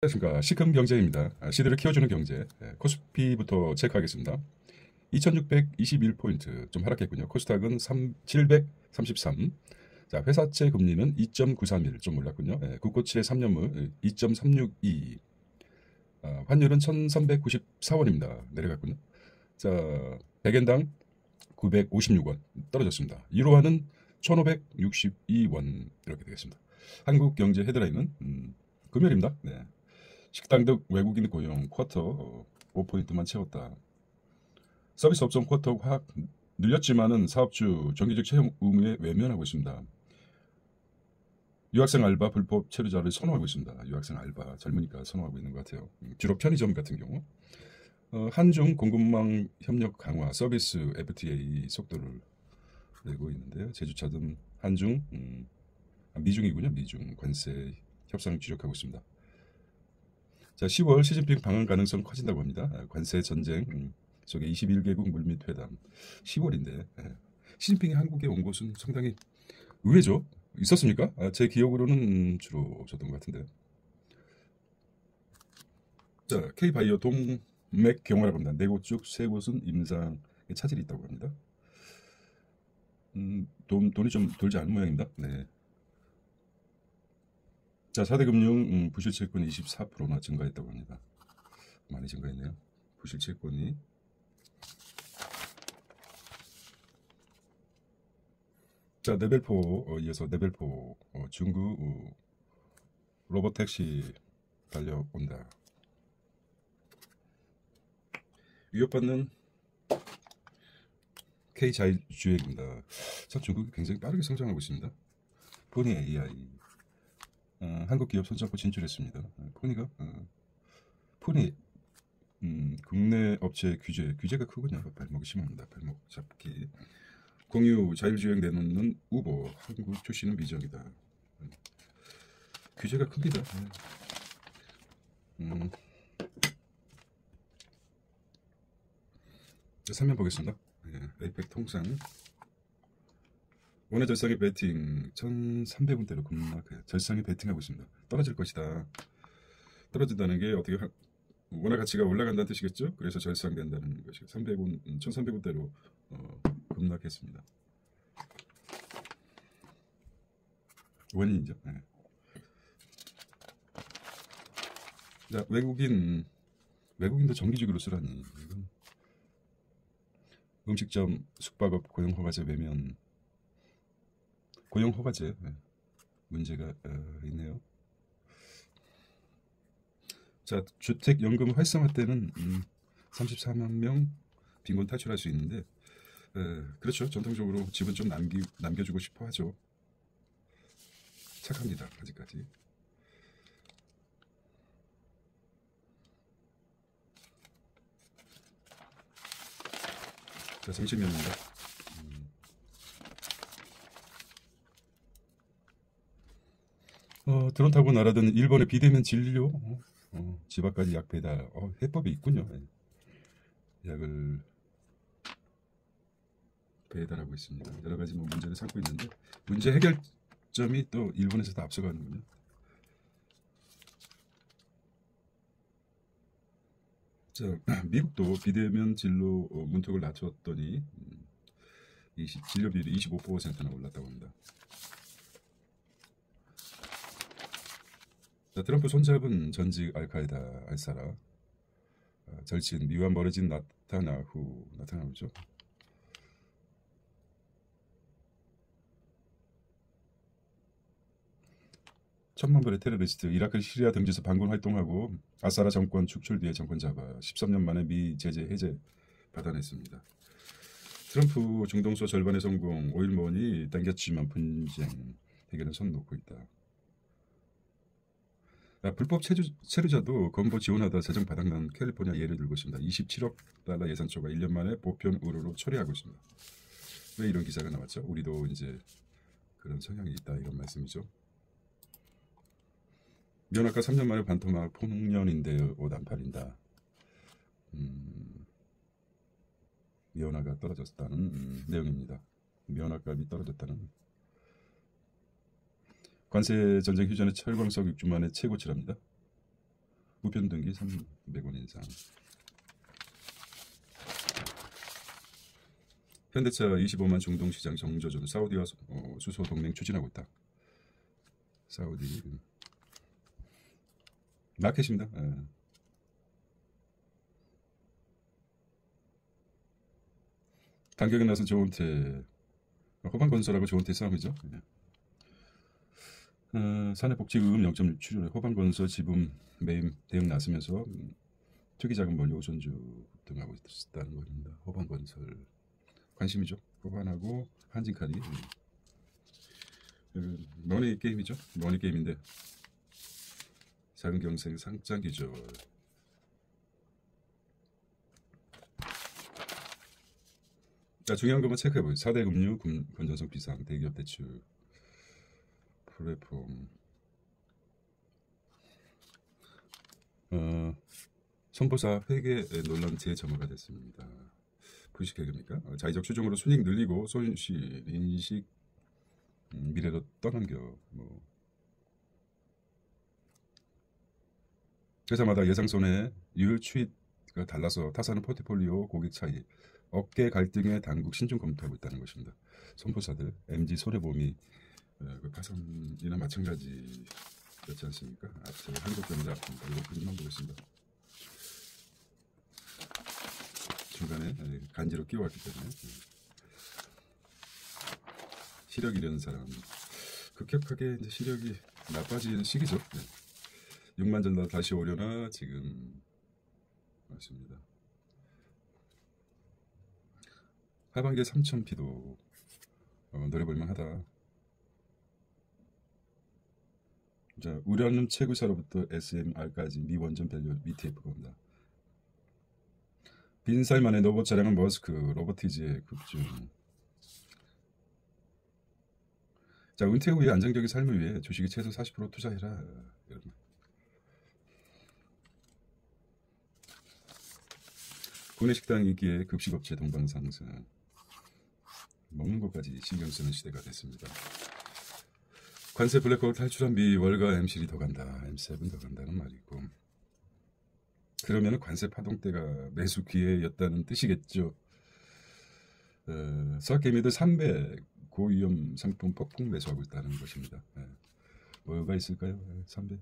안녕하십니까. 시금 경제입니다. 시대를 키워주는 경제. 코스피부터 체크하겠습니다. 2621포인트 좀 하락했군요. 코스닥은 733. 자, 회사채 금리는 2.931 좀 올랐군요. 국고채 3년물 2.362. 환율은 1394원입니다. 내려갔군요. 자, 100엔당 956원 떨어졌습니다. 유로화는 1562원 이렇게 되겠습니다. 한국경제 헤드라인은 금요일입니다. 네. 식당 등 외국인 고용 쿼터 5포인트만 채웠다. 서비스 업종 쿼터 확 늘렸지만은 사업주 정기적 채용 의무에 외면하고 있습니다. 유학생 알바 불법 체류자를 선호하고 있습니다. 유학생 알바 젊으니까 선호하고 있는 것 같아요. 주로 편의점 같은 경우. 한중 공급망 협력 강화 서비스 FTA 속도를 내고 있는데요. 제주차 등 한중 미중이군요. 미중 관세 협상 주력하고 있습니다. 자, 10월 시진핑 방한 가능성 커진다고 합니다. 관세 전쟁 속에 21개국 물밑 회담 10월인데 시진핑이 한국에 온 곳은 상당히 의외죠. 있었습니까? 제 기억으로는 주로 줬던 것 같은데. 자, K바이오 동맥 경화라고 합니다. 4곳 중 3곳은 임상에 차질이 있다고 합니다. 돈이 좀 돌지 않은 모양입니다. 네. 자, 4대 금융 부실 채권이 24%나 증가했다고 합니다. 많이 증가했네요. 부실 채권이. 자, 레벨4 이어서 레벨4 중국 로봇택시 달려온다. 위협받는 K 자율주행입니다. 참 중국이 굉장히 빠르게 성장하고 있습니다. 포니 AI 한국 기업 손잡고 진출했습니다. 포니 국내 업체 규제가 크군요. 발목이 심합니다. 발목 잡기. 공유 자율주행 내놓는 우버 한국 출시는 미정이다. 규제가 큽니다. 자, 3면 보겠습니다. 에이펙 통상 원화 절상의 베팅 1300원대로 급락해요. 절상의 베팅하고 있습니다. 떨어질 것이다. 떨어진다는 게 어떻게 원화 가치가 올라간다는 뜻이겠죠? 그래서 절상된다는 것이고 300원, 1300원대로 급락했습니다. 원인이죠. 네. 자, 외국인도 정기적으로 쓰라니. 이건 음식점, 숙박업 고용허가제 외면 고용허가제 문제가 있네요. 자, 주택연금 활성화 때는 34만 명 빈곤 탈출할 수 있는데 그렇죠. 전통적으로 집은 좀 남겨주고 싶어 하죠. 착합니다. 아직까지. 자, 정치면입니다. 드론 타고 날아든 일본의 비대면 진료 집 앞까지 약 배달 해법이 있군요. 약을 배달하고 있습니다. 여러 가지 문제를 삼고 있는데 문제 해결점이 또 일본에서도 앞서가는군요. 자, 미국도 비대면 진료 문턱을 낮췄더니 진료 비율이 25%나 올랐다고 합니다. 자, 트럼프 손잡은 전직 알카에다 알사라 절친 미완 멀어진 나타나오죠. 천만 불의 테러리스트 이라크 시리아 등지에서 반군 활동하고 아사라 정권 축출 뒤에 정권 잡아 13년 만에 미 제재 해제 받아냈습니다. 트럼프 중동서 절반의 성공 5일머니 당겼지만 분쟁 해결은 손 놓고 있다. 불법 체류자도 건보 지원하다 재정 바닥난 캘리포니아 예를 들고 있습니다. 27억 달러 예산초과 1년 만에 보편 의료로 처리하고 있습니다. 왜 이런 기사가 나왔죠? 우리도 이제 그런 성향이 있다 이런 말씀이죠. 면허가 3년 만에 반토막 폭년인데 옷 안 팔린다. 면허가 떨어졌다는 내용입니다. 면허값이 떨어졌다는. 관세 전쟁 휴전의 철광석 6주 만에 최고치랍니다. 부편등기 300원 인상. 현대차 25만 중동시장 정조준. 사우디와 수소 동맹 추진하고 있다. 사우디 마켓입니다. 단격에 나서 조은태, 호반건설하고 조은태 싸움이죠. 사내복지금 0.6 출연에 호반건설 지분 매입 대응 나서면서 투기자금 몰려 우선주 등하고 있다는 겁니다. 호반건설 관심이죠. 호반하고 한진칼이 머니 게임이죠. 머니 게임인데 작은 경생 상장 기절. 자, 중요한 것만 체크해보세요. 4대 금융, 건전성 비상, 대기업 대출, 플랫폼, 선보사 회계 논란 재점화가 됐습니다. 부식 회계입니까? 자의적 추정으로 순이익 늘리고 손실 인식 미래로 떠넘겨. 회사마다 예상 손해율 추이가 달라서 타사는 포트폴리오 고객 차이, 업계 갈등의 당국 신중 검토하고 있다는 것입니다. 선보사들 MG 손해보험이 그 파산이나 마찬가지였지 않습니까? 앞서 한국전자 아픕니다. 이거 그림만 보겠습니다. 중간에 간지로 끼워왔기 때문에 시력 잃은 사람 급격하게 이제 시력이 나빠지는 시기죠. 6만 전 다시 오려나 지금 맞습니다. 하반기에 3,000피도 노려볼만 하다. 자, 우려하는 채굴사로부터 SMR까지 미 원전 밸류 ETF가 온다. 빈살만의 로봇 자랑은 머스크, 로보티즈의 급증. 자, 은퇴 후에 안정적인 삶을 위해 주식에 최소 40% 투자해라. 여러분. 국내 식당 인기에 급식업체 동방상승. 먹는 것까지 신경 쓰는 시대가 됐습니다. 관세 블랙홀 탈출한 미 월가 M7이 더 간다. M7 더 간다는 말이고. 그러면 관세 파동 때가 매수 기회였다는 뜻이겠죠. 서학개미들 300 고위험 상품 폭풍 매수하고 있다는 것입니다. 뭐가 있을까요? 300.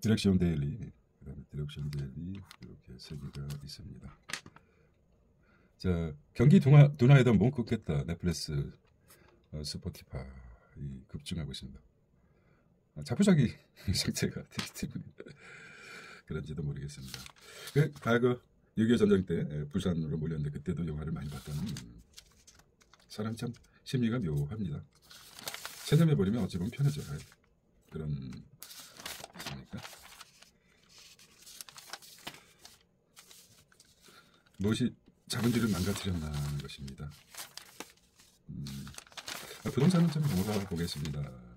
디렉션 데일리, 그다음에 디렉션 데일리 이렇게 세 개가 있습니다. 자, 경기 둔화에다 못 끊겠다. 넷플릭스, 스포티파이 급증하고 있습니다. 자포자기 상태가 되기 때문에 그런지도 모르겠습니다. 과거 6.25 전쟁 때 부산으로 몰렸는데 그때도 영화를 많이 봤다는 사람 참 심리가 묘합니다. 체념해버리면 어찌 보면 편해져요. 그런 있습니까? 무엇이 자본주의를 망가뜨렸나 하는 것입니다. 부동산은 좀 몰아보겠습니다.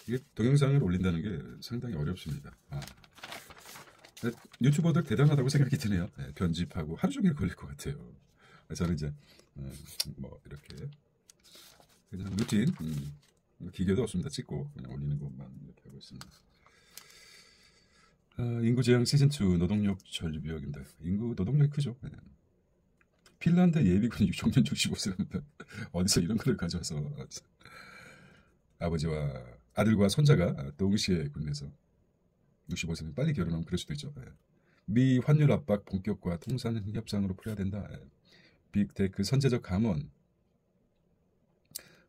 이게 동영상을 올린다는 게 상당히 어렵습니다. 유튜버들 대단하다고 생각이 드네요. 편집하고 하루 종일 걸릴 것 같아요. 저는 이제 뭐 이렇게 그냥 루틴 기계도 없습니다. 찍고 그냥 올리는 것만 이렇게 하고 있습니다. 인구 제한 시즌2 노동력 절벽입니다. 인구 노동력이 크죠. 핀란드 예비군 종년 65세입니다. 어디서 이런 걸 가져와서 아버지와 아들과 손자가 동시에 군에서 65세면 빨리 결혼하면 그럴 수도 있죠. 미 환율 압박 본격화 통상 협상으로 풀어야 된다. 빅테크 선제적 감원.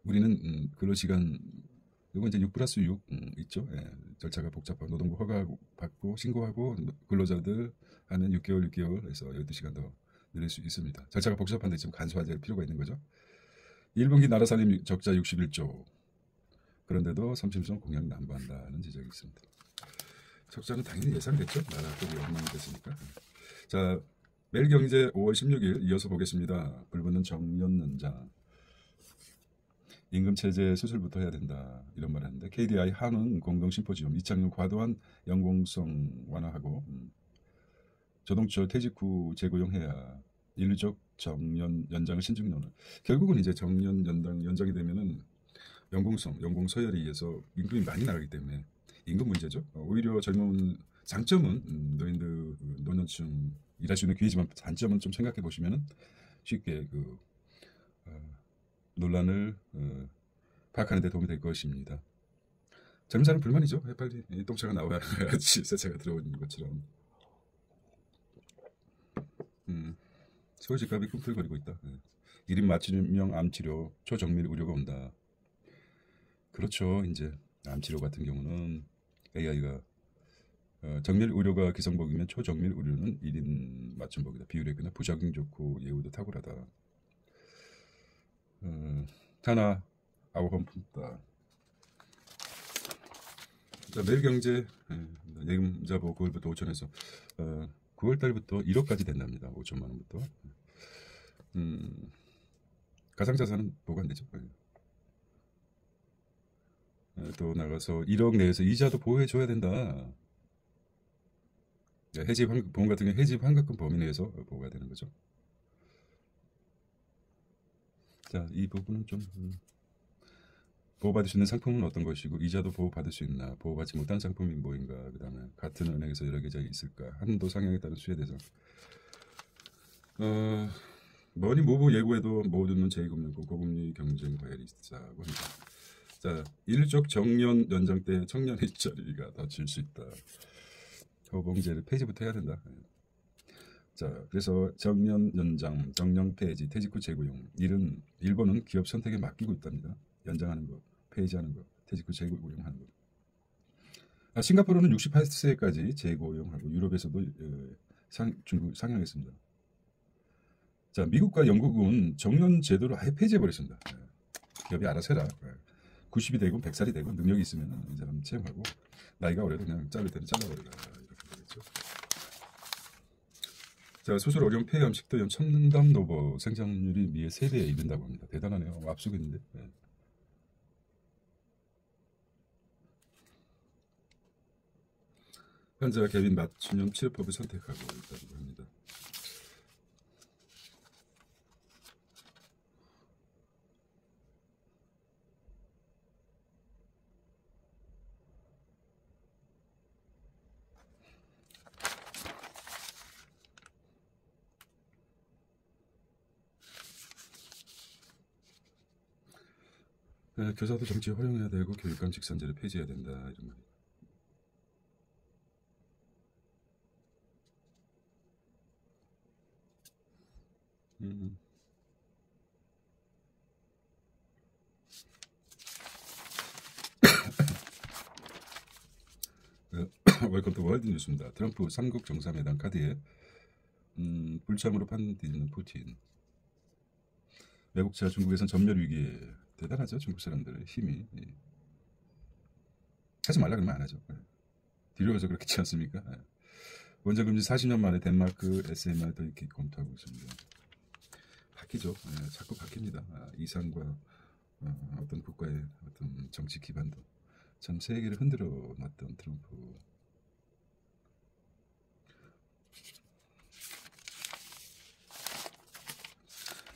우리는 근로시간 이건 이제 6+6 있죠. 절차가 복잡하고 노동부 허가 받고 신고하고 근로자들 하면 6개월 해서 12시간 더 늘릴 수 있습니다. 절차가 복잡한데 지금 간소화될 필요가 있는 거죠. 1분기 나라 살림 적자 61조. 그런데도 30조 공약 남부한다는 지적이 있습니다. 적자는 당연히 예상됐죠. 나라 쪽이 엉망이 됐으니까. 자, 매일경제 5월 16일 이어서 보겠습니다. 불붙는 정년 연장. 임금체제 수술부터 해야 된다 이런 말을 했는데 KDI 한은 공동심포지엄 이창용 과도한 연공성 완화하고 조동철 퇴직 후 재고용해야 인류적 정년 연장을 신중론을 결국은 이제 정년 연장이 되면은 연공서열에 의해서 임금이 많이 나가기 때문에 임금 문제죠. 오히려 젊은 장점은 노년층 일할 수 있는 기회지만 단점은 좀 생각해 보시면은 쉽게 그 논란을 파악하는 데 도움이 될 것입니다. 젊은 사람 불만이죠. 빨리 똥차가 나와야지 세차가 들어오는 것처럼. 서울 집값이 꿈틀거리고 있다. 1인 맞춤형 암치료 초정밀 의료가 온다. 그렇죠. 이제 암치료 같은 경우는 AI가 정밀 의료가 기성복이면 초정밀 의료는 1인 맞춤복이다. 비율이 그냥 부작용 좋고 예후도 탁월하다. 하나 아우번 품다. 자, 매일경제 예금자 보고 9월부터 5천에서 9월 달부터 1억까지 된답니다. 5천만 원부터. 가상자산은 보관되죠. 또 나가서 1억 내에서 이자도 보호해줘야 된다. 해지 보험 같은 경우 해지 환급금 범위 내에서 보호가 되는 거죠. 자, 이 부분은 좀 보호받을 수 있는 상품은 어떤 것이고 이자도 보호받을 수 있나, 보호받지 못한 상품이 뭐인가, 그 다음에 같은 은행에서 여러 계좌가 있을까, 한도 상향에 따른 수에 대해서 뭐니 뭐고 예고해도 모두는 제2금융권 고금리 경쟁 과열이 있다고 합니다. 자, 인류적 정년 연장 때 청년 일자리가 더 질 수 있다. 허봉제를 폐지부터 해야 된다. 자, 그래서 정년 연장, 정년 폐지, 퇴직 후 재고용. 일본은 기업 선택에 맡기고 있답니다. 연장하는 거, 폐지하는 거, 퇴직 후 재고용하는 거. 싱가포르는 68세까지 재고용하고 유럽에서도 중국 상향했습니다. 자, 미국과 영국은 정년 제도를 아예 폐지해버렸습니다. 기업이 알아서 해라. 90이 되고 100살이 되고 능력이 있으면 이 사람 채용하고 나이가 어려도 그냥 자를 때는 잘라버리라 이렇게 되겠죠. 자, 수술 어려운 폐암, 식도염, 첨단 노보 생존율이 미의 3배에 이른다고 합니다. 대단하네요. 앞서고 있는데. 환자가 개인 맞춤형 치료법을 선택하고 있다고 합니다. 교사도 정치에 활용해야 되고 교육감 직선제를 폐지해야 된다 이런 말이에요. 웰컴 투 월드 뉴스입니다. 트럼프 3국 정상회담 카드에 불참으로 판디는 푸틴. 매국자 중국에선 전멸 위기에 대단하죠. 중국 사람들의 힘이. 하지 말라 그러면 안 하죠. 뒤로 가서 그렇겠지 않습니까? 원전 금지 40년 만에 덴마크 SMR도 이렇게 검토하고 있습니다. 바뀌죠. 자꾸 바뀝니다. 이상과 어떤 국가의 어떤 정치 기반도 참 세계를 흔들어 놨던 트럼프.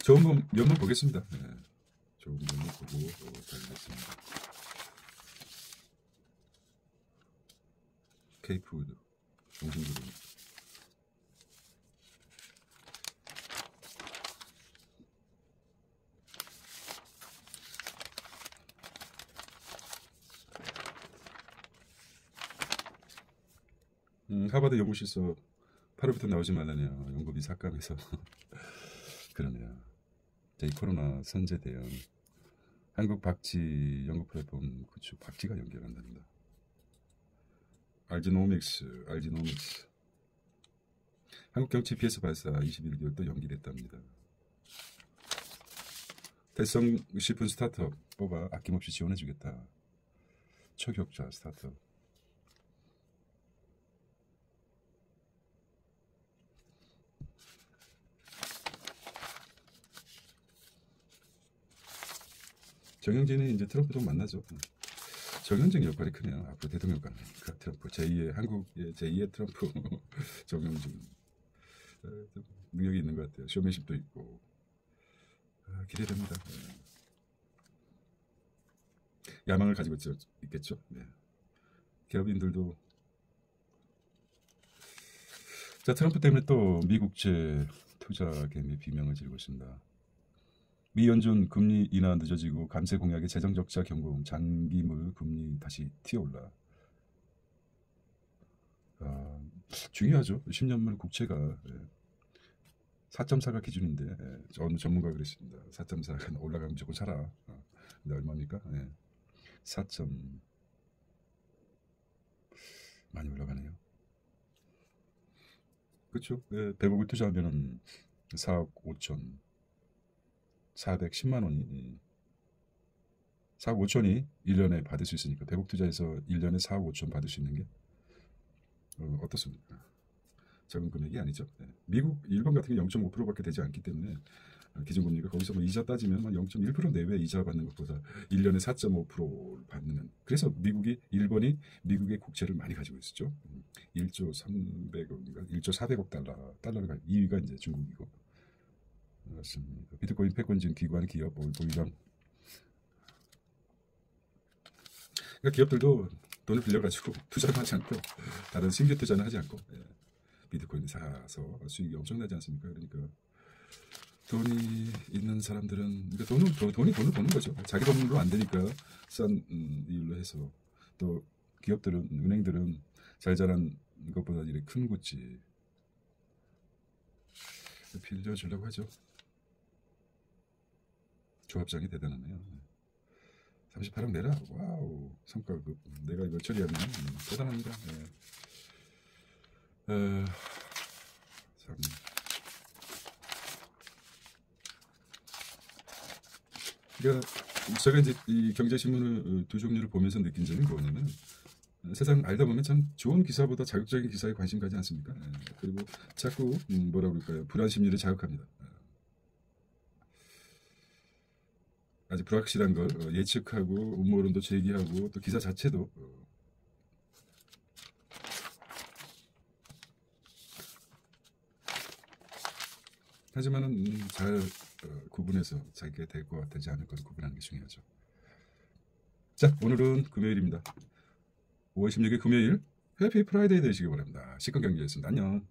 좋은 면만 보겠습니다. 좋은 면만 보고 가겠습니다. K푸드 정신구름. 하버드 연구실서 8월부터 나오지 말라네요. 연구비 삭감해서. 그러네요. 코로나 선제 대응. 한국 박쥐 연구 플랫폼 구축. 박쥐가 연결한답니다. 알지노믹스. 한국 경치 PS 발사 21개월 또 연기됐답니다. 대성 싶은 스타트업 뽑아 아낌없이 지원해주겠다. 초격자 스타트업. 정영진이 이제 트럼프도 만나죠. 정영진 역할이 크네요. 앞으로 대통령 가니까 트럼프 제2의 한국의 제2의 트럼프 정영진 능력이 있는 것 같아요. 쇼맨십도 있고 기대됩니다. 야망을 가지고 있겠죠. 네. 기업인들도 자 트럼프 때문에 또 미국제 투자 개미 비명을 지르고 있습니다. 미 연준 금리 인하 늦어지고 감세 공약의 재정 적자 경고음 장기물 금리 다시 튀어올라. 중요하죠. 10년물 국채가 4.4가 기준인데 어느 전문가가 그랬습니다. 4.4가 올라가면 무조건 사라. 근데 얼마입니까? 4. 많이 올라가네요. 그렇죠. 100억을 투자하면은 4억 5천 410만 원이 4억 5천이 1년에 받을 수 있으니까 100억 투자해서 1년에 4억 5천 받을 수 있는 게 어떻습니까? 적은 금액이 아니죠. 미국, 일본 같은 게 0.5%밖에 되지 않기 때문에 기준금리가 거기서 뭐 이자 따지면 0.1% 내외 이자 받는 것보다 1년에 4.5%를 받는. 그래서 일본이 미국의 국채를 많이 가지고 있었죠. 1조 300억인가 1조 400억 달러가 2위가 이제 중국이고. 그렇습니다. 비트코인 패권진 기관 기업 보유량. 그러니까 기업들도 돈을 빌려가지고 투자를 하지 않고 다른 신규 투자는 하지 않고 비트코인을 사서 수익이 엄청나지 않습니까? 그러니까 돈이 있는 사람들은 그러니까 돈을 버는 거죠. 자기 돈으로 안 되니까 싼 이율로 해서 또 기업들은 은행들은 잘 자란 것보다 이렇게 큰 구찌 빌려주려고 하죠. 조합장이 대단하네요. 38억 내라. 와우. 성과급. 내가 이걸 처리하면 대단합니다. 참. 그러니까 제가 이제 이 경제신문을 두 종류를 보면서 느낀 점이 뭐냐면 세상 알다 보면 참 좋은 기사보다 자극적인 기사에 관심 가지 않습니까? 그리고 자꾸 뭐라 그럴까요? 불안 심리를 자극합니다. 아주 불확실한 걸 예측하고 음모론도 제기하고 또 기사 자체도 하지만은 잘 구분해서 자기가 될 것 되지 않을 걸 구분하는 게 중요하죠. 자, 오늘은 금요일입니다. 5월 16일 금요일 해피 프라이데이 되시기 바랍니다. 시큰 경제였습니다. 안녕.